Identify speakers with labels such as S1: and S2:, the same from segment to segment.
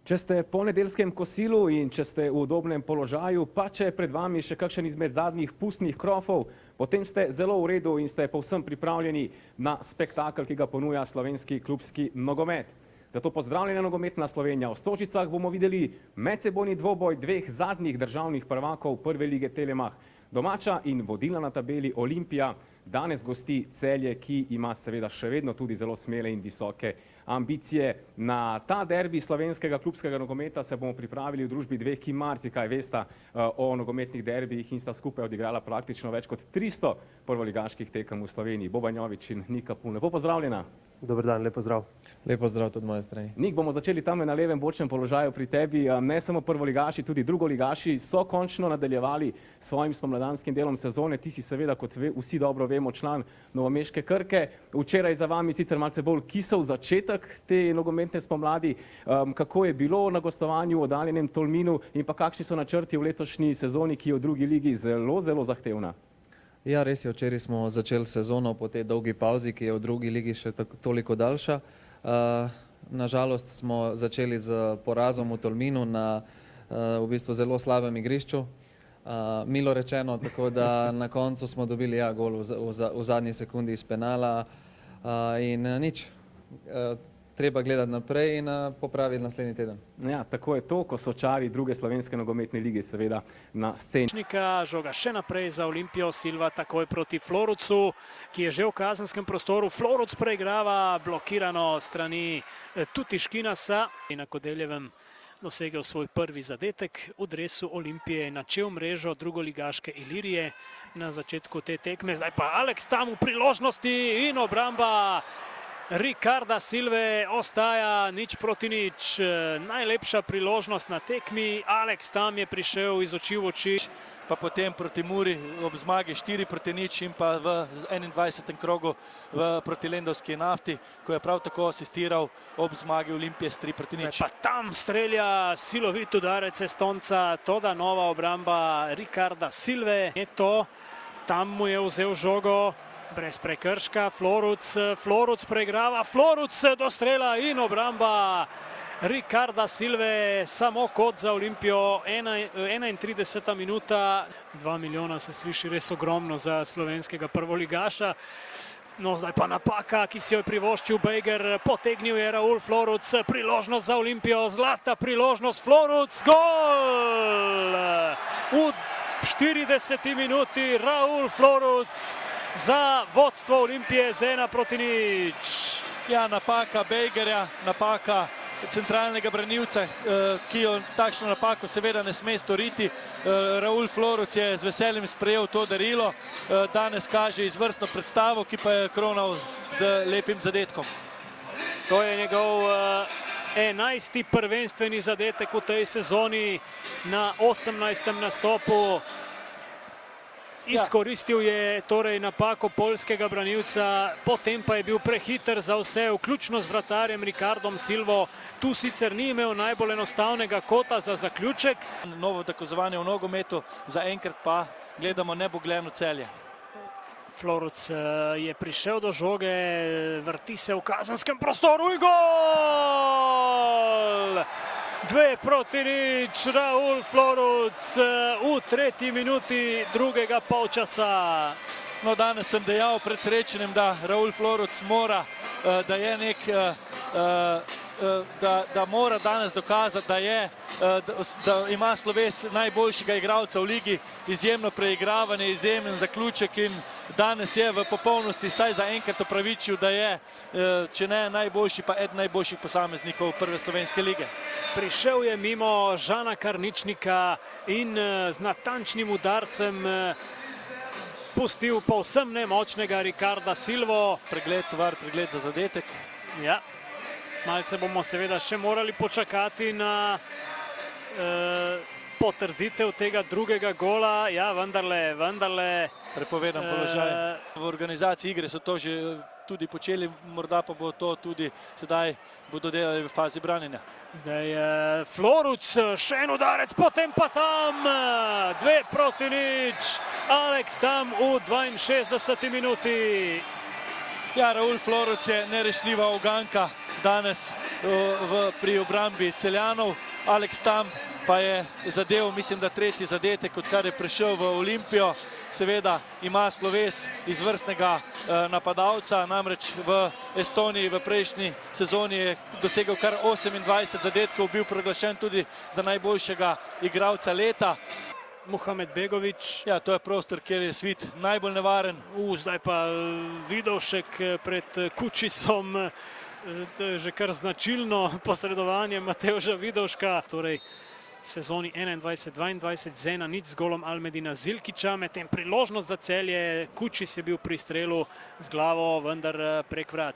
S1: Če ste po nedeljskem kosilu in če ste v udobnem položaju, pa če je pred vami še kakšen izmed zadnjih pustnih krofov, potem ste zelo v redu in ste povsem pripravljeni na spektakel, ki ga ponuja slovenski klubski nogomet. Zato pozdravljena nogometna Slovenija. V Stožicah bomo videli medsebojni dvoboj dveh zadnjih državnih prvakov Prve lige Telemach. Domača in vodilna na tabeli Olimpija danes gosti Celje, ki ima seveda še vedno tudi zelo smele in visoke ambicije. Na ta derbi slovenskega klubskega nogometa se bomo pripravili v družbi dveh, ki marsikaj vesta o nogometnih derbijih in sta skupaj odigrala praktično več kot 300 prvoligaških tekem v Sloveniji. Boban Jović in Nika Pun. Lepo pozdravljena.
S2: Dober dan, lep pozdrav.
S3: Lep pozdrav tudi moje strani.
S1: Nik, bomo začeli tam na levem bočnem položaju pri tebi. Ne samo prvoligaši, tudi drugoligaši so končno nadaljevali svojim spomladanskim delom sezone. Ti si seveda, kot vsi dobro vemo, član novomeške Krke. Včeraj za vami sicer malce bolj kisel začetek te nogometne spomladi. Kako je bilo na gostovanju v oddaljenem Tolminu in pa kakšni so načrti v letošnji sezoni, ki je v drugi ligi zelo, zelo zahtevna?
S3: Ja, res je, včeraj smo začeli sezono po tej dolgi pauzi, ki je v drugi ligi še toliko daljša. Nažalost smo začeli z porazom v Tolminu na v bistvu zelo slabem igrišču. Milo rečeno, tako da na koncu smo dobili gol v zadnji sekundi iz penala in nič. Treba gledati naprej in popraviti naslednji teden.
S1: Ja, tako je to, ko so čari druge slovenske nogometne lige seveda na sceni.
S4: Žoga še naprej za Olimpijo, Silva takoj proti Florucu, ki je že v kazenskem prostoru. Floruc preigrava blokirano strani Tuti Škinasa in na Kodeljevem dosegel svoj prvi zadetek. V dresu Olimpije je načel mrežo drugoligaške Ilirije na začetku te tekme. Zdaj pa Alex tam v priložnosti in obramba Ricarda Silve ostaja 0-0. Najlepša priložnost na tekmi. Alex tam je prišel iz oči v oči.
S5: Pa potem proti Muri ob zmagi 4-0 in pa v 21. krogu proti Lendavski Nafti, ko je prav tako asistiral ob zmagi Olimpije s 3-0.
S4: Pa tam strelja silovit udarec Estonca, toda nova obramba Ricarda Silve. Tam mu je vzel žogo. Brez prekrška, Floruc preigrava, Floruc do strela in obramba Ricarda Silve, samo kot za Olimpijo, 31. minuta. 2 milijona se sliši res ogromno za slovenskega prvoligaša. No, zdaj pa napaka, ki si jo je privoščil Bejger, potegnil je Raul Floruc, priložnost za Olimpijo, zlata priložnost, Floruc, gol! V 40. minuti Raul Floruc za vodstvo Olimpije z 1-0.
S5: Ja, napaka Bejgerja, napaka centralnega branilca, ki jo takšno napako seveda ne sme storiti. Raul Floruc je z veseljem sprejel to darilo. Danes kaže izvrstno predstavo, ki pa je kronal z lepim zadetkom.
S4: To je njegov 11. prvenstveni zadetek v tej sezoni na 18. nastopu. Izkoristil je torej napako poljskega branilca, potem pa je bil prehiter za vse, vključno z vratarjem Ricardom Silvo. Tu sicer ni imel najbolj enostavnega kota za zaključek.
S5: Novo dokazovanje v nogometu, zaenkrat pa gledamo nebogljeno Celje.
S4: Floruc je prišel do žoge, vrti se v kazenskem prostoru in gol! 2-0, Raul Floruc v 3. minuti drugega polčasa.
S5: No, danes sem dejal pred srečanjem, da Raul Floruc mora, da je da mora danes dokazati, da ima sloves najboljšega igralca v ligi, izjemno preigravanje, izjemen zaključek in danes je v popolnosti saj zaenkrat opravičil, da je, če ne najboljši, pa eden najboljših posameznikov prve slovenske lige.
S4: Prišel je mimo Žana Karničnika in z natančnim udarcem pustil povsem nemočnega Ricarda Silvo.
S5: Pregled za zadetek.
S4: Ja, malce bomo seveda še morali počakati na potrditev tega drugega gola. Ja, vendarle.
S5: Prepovedan položaj. V organizaciji igre so to že tudi počeli, morda pa bo to tudi sedaj bodo delali v fazi branjenja.
S4: Zdaj Floruc, še en udarec, potem pa tam 2-0. Alex tam v 62. minuti.
S5: Ja, Raul Floruc je nerešljiva uganka danes pri obrambi Celjanov. Alex Tam pa je zadev, mislim, da tretji zadetek, odkar je prišel v Olimpijo. Seveda ima sloves izvrstnega napadalca, namreč v Estoniji v prejšnji sezoni je dosegel kar 28 zadetkov, bil proglašen tudi za najboljšega igralca leta.
S4: Muhamed Begović.
S5: Ja, to je prostor, kjer je Svit najbolj nevaren.
S4: Zdaj pa Vidovšek pred Kučisom. To je že kar značilno posredovanje Matevža Vidovška. Torej, sezoni 21-22 z 1-0 z golom Almedina Zilkića, medtem priložnost za Celje. Kučis je bil pri strelu z glavo, vendar prek vrat.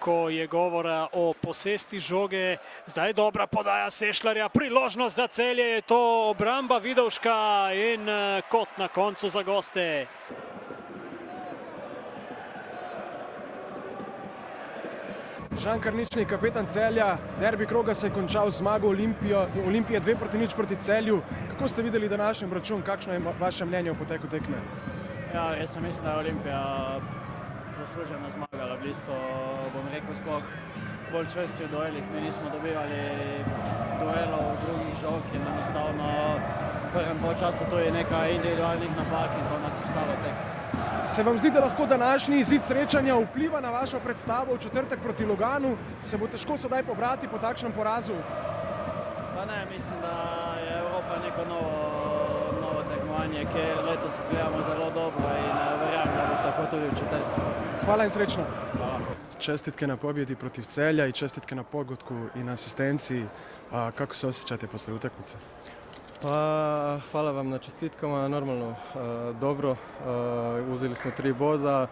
S4: Ko je govora o posesti žoge, zdaj dobra podaja Sešljarja, priložnost za Celje, je to obramba Vidovška in kot na koncu za goste.
S2: Žan Karničnik, kapetan Celja, derbi kroga se je končal z zmago Olimpije 2-0 proti Celju. Kako ste videli današnji obračun, kakšno je vaše mnenje o poteku tekme?
S6: Ja, res sem mislim, da je Olimpija zasluženo zmagala. Bili so, bom rekel, sploh bolj čvrsti v duelih. Mi nismo dobivali duelov drugih žog in enostavno v prvem polčasu to je nekaj individualnih napak in to nas je stalo tekme.
S2: Se vam zdi, da lahko današnji izid srečanja vpliva na vašo predstavo v četrtek proti Luganu? Se bo težko sedaj pobrati po takšnem porazu?
S6: Pa ne, mislim, da je Evropa neko novo tekmovanje, ker letos izgledamo zelo dobro in verjamem, da bo tako tudi v četrtek.
S2: Hvala in srečno.
S6: Hvala.
S2: Čestitke na pobjedi protiv Celja i čestitke na pogodku i na asistenciji. Kako se osjećate poslije utakmice?
S7: Pa, hvala vam na čestitkama, normalno dobro, uzeli smo 3 boda,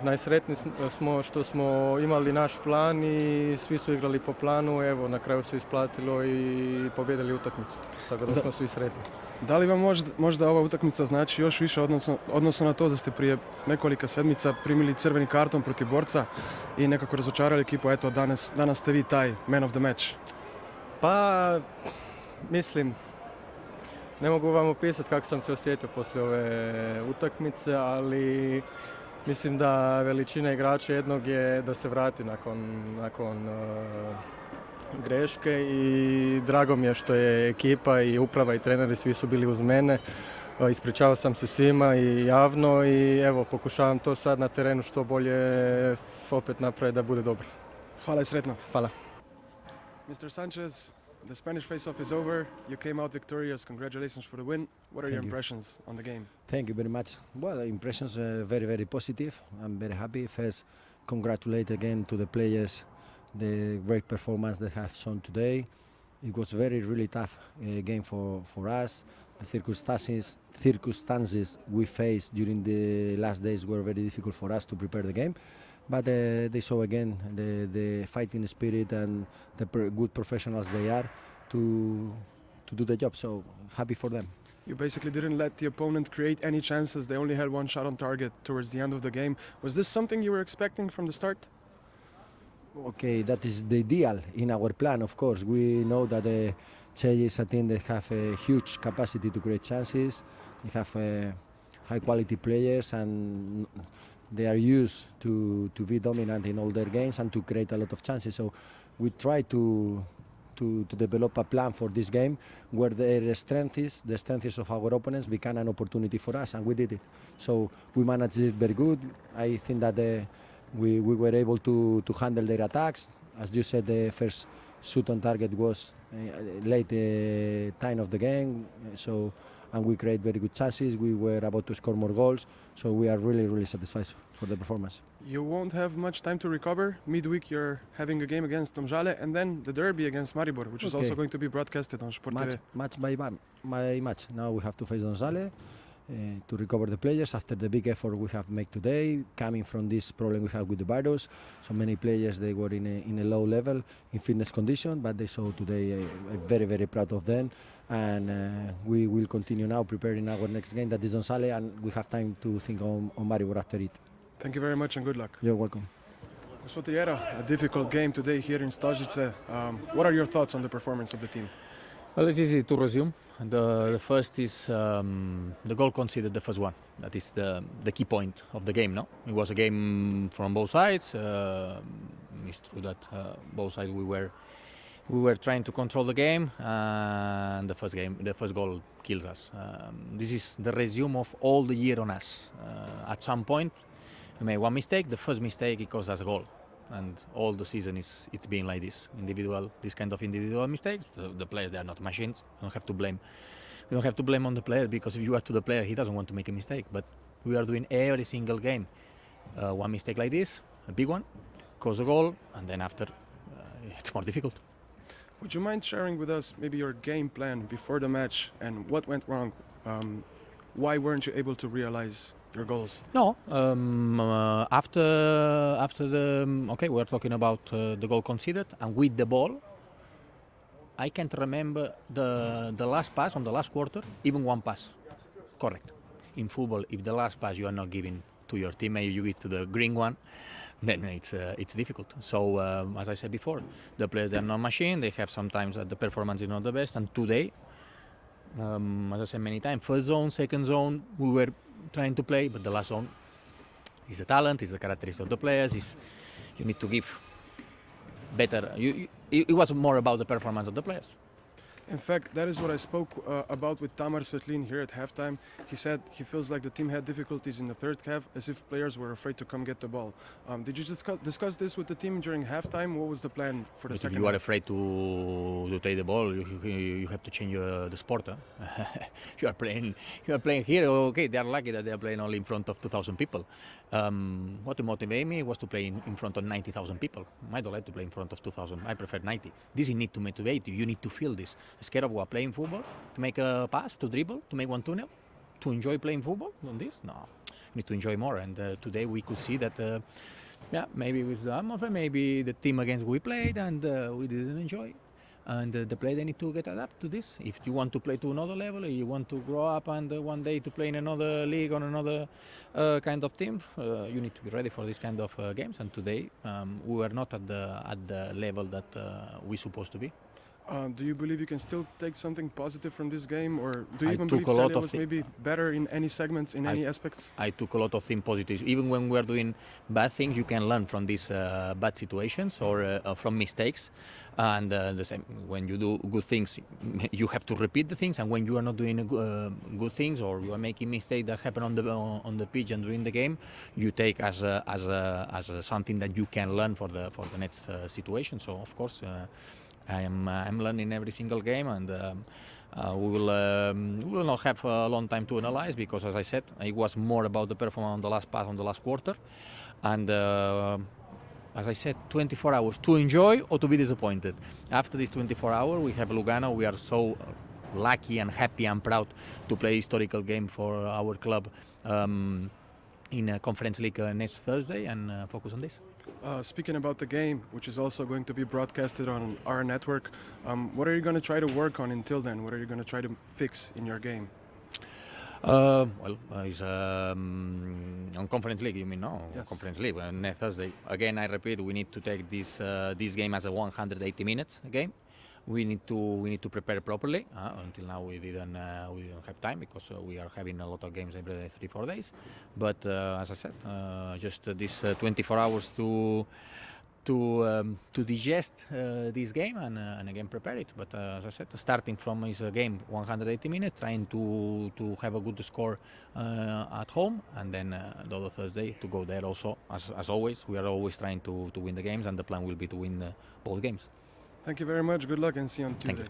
S7: najsretniji smo što smo imali naš plan i svi su igrali po planu, evo na kraju se isplatilo i pobjedili utakmicu, tako da smo svi sretni.
S2: Da li vam možda ova utakmica znači još više odnosno na to da ste prije nekoliko sedmica primili crveni karton protiv Borca i nekako razočarali ekipu, eto danas ste vi taj man of the match?
S7: Pa, mislim, ne mogu vam opisati kako sam se osjetio poslije ove utakmice, ali mislim da veličina igrača jednog je da se vrati nakon greške i drago mi je što je ekipa i uprava i treneri svi su bili uz mene. Ispričavao sam se svima i javno i evo pokušavam to sad na terenu što bolje opet napraviti da bude dobro.
S2: Hvala i sretno.
S7: Hvala.
S2: Mr. Sanchez, the Spanish face-off is over. You came out victorious. Congratulations for the win. What are your impressions on the game?
S8: Thank you very much. Well, the impressions are very, very positive. I'm very happy. First, congratulate again to the players, the great performance they have shown today. It was really tough game for us. The circumstances we faced during the last days were very difficult for us to prepare the game. But they saw again the fighting spirit and the good professionals they are to do the job. So happy for them.
S2: You basically didn't let the opponent create any chances. They only had one shot on target towards the end of the game. Was this something you were expecting from the start?
S8: Okay, that is the ideal in our plan, of course. We know that Celje is a team that have a huge capacity to create chances. They have high quality players and they are used to be dominant in all their games and to create a lot of chances. So we try to develop a plan for this game where the strengths of our opponents become an opportunity for us, and we did it. So we managed it very good. I think that we were able to handle their attacks. As you said, the first shoot on target was late time of the game. And we create very good chances. We were about to score more goals, so we are really satisfied for the performance.
S2: You won't have much time to recover. Midweek you're having a game against Domžale and then the derby against Maribor, which is also going to be broadcasted on Sport TV.
S8: Match by match. Now we have to face Domžale to recover the players after the big effort we have made today, coming from this problem we have with the virus. So many players, they were in a low level in fitness condition, but they saw today, I'm very proud of them. And we will continue now preparing our next game, that is Domžale, and we have time to think on Maribor after it.
S2: Thank you very much and good luck.
S8: You're welcome.
S2: Gospod Riera, a difficult game today here in Stožice. What are your thoughts on the performance of the team?
S9: Well, it's easy to resume. The first is the goal conceded, the first one. That is the key point of the game. No, it was a game from both sides. It's true that both sides we were trying to control the game, and the first goal kills us. This is the resume of all the year on us. At some point, we made one mistake. The first mistake it cost us a goal. And all the season it's been like this kind of individual mistakes. The players, they are not machines. We don't have to blame. We don't have to blame on the player, because if you are to the player, he doesn't want to make a mistake. But we are doing every single game one mistake like this, a big one, cause a goal, and then after it's more difficult.
S2: Would you mind sharing with us maybe your game plan before the match and what went wrong? Why weren't you able to realize your goals?
S9: No, after we're talking about the goal conceded, and with the ball, I can't remember the last pass on the last quarter, even one pass. Correct. In football, if the last pass you are not giving to your teammate, you give to the green one, then it's difficult. So as I said before, the players, they're not machine. They have sometimes the performance is not the best, and today, as I said many times, first zone, second zone, we were trying to play, but the last zone is the talent, is the characteristics of the players. You need to give better. It was more about the performance of the players.
S2: In fact, that is what I spoke about with Tamar Svetlin here at halftime. He said he feels like the team had difficulties in the third half, as if players were afraid to come get the ball. Did you discuss this with the team during halftime? What was the plan for the second half?
S9: If you are afraid to take the ball, you have to change the sport. Huh? you are playing here. Okay, they are lucky that they are playing only in front of 2,000 people. What motivated me was to play in front of 90,000 people. I don't like to play in front of 2,000. I prefer 90. This is need to motivate you. You need to feel this. Scared of what? Playing football? To make a pass? To dribble? To make one tunnel? To enjoy playing football? On this? No. You need to enjoy more. And today we could see that, maybe with the maybe the team against we played and we didn't enjoy. And the player, they need to get adapted to this. If you want to play to another level, you want to grow up and one day to play in another league on another kind of team, you need to be ready for this kind of games. And today we were not at the level that we're supposed to be.
S2: Do you believe you can still take something positive from this game, or do you even believe Celje was maybe better in any segments, in any aspects?
S9: I took a lot of things positive. Even when we're doing bad things, you can learn from these bad situations or from mistakes. And the same, when you do good things, you have to repeat the things. And when you are not doing good things, or you are making mistakes that happen on the pitch and during the game, you take as something that you can learn for the next situation. So of course. I'm learning every single game, and we will not have a long time to analyze, because, as I said, it was more about the performance on the last pass on the last quarter, and as I said, 24 hours to enjoy or to be disappointed. After this 24 hours, we have Lugano. We are so lucky and happy and proud to play a historical game for our club in a Conference League next Thursday, and focus on this.
S2: Speaking about the game, which is also going to be broadcasted on our network, what are you going to try to work on until then? What are you going to try to fix in your game?
S9: It's on Conference League, you mean? No, yes. Conference League, next Thursday. Again, I repeat, we need to take this game as a 180 minutes game. We need to prepare properly. Until now, we didn't have time, because we are having a lot of games every 3-4 days. But as I said, just this 24 hours to digest this game and again prepare it. But as I said, starting from this game 180 minutes, trying to have a good score at home, and then the other Thursday to go there also. As always, we are always trying to win the games, and the plan will be to win both games.
S2: Thank you very much. Good luck, and see you on Tuesday.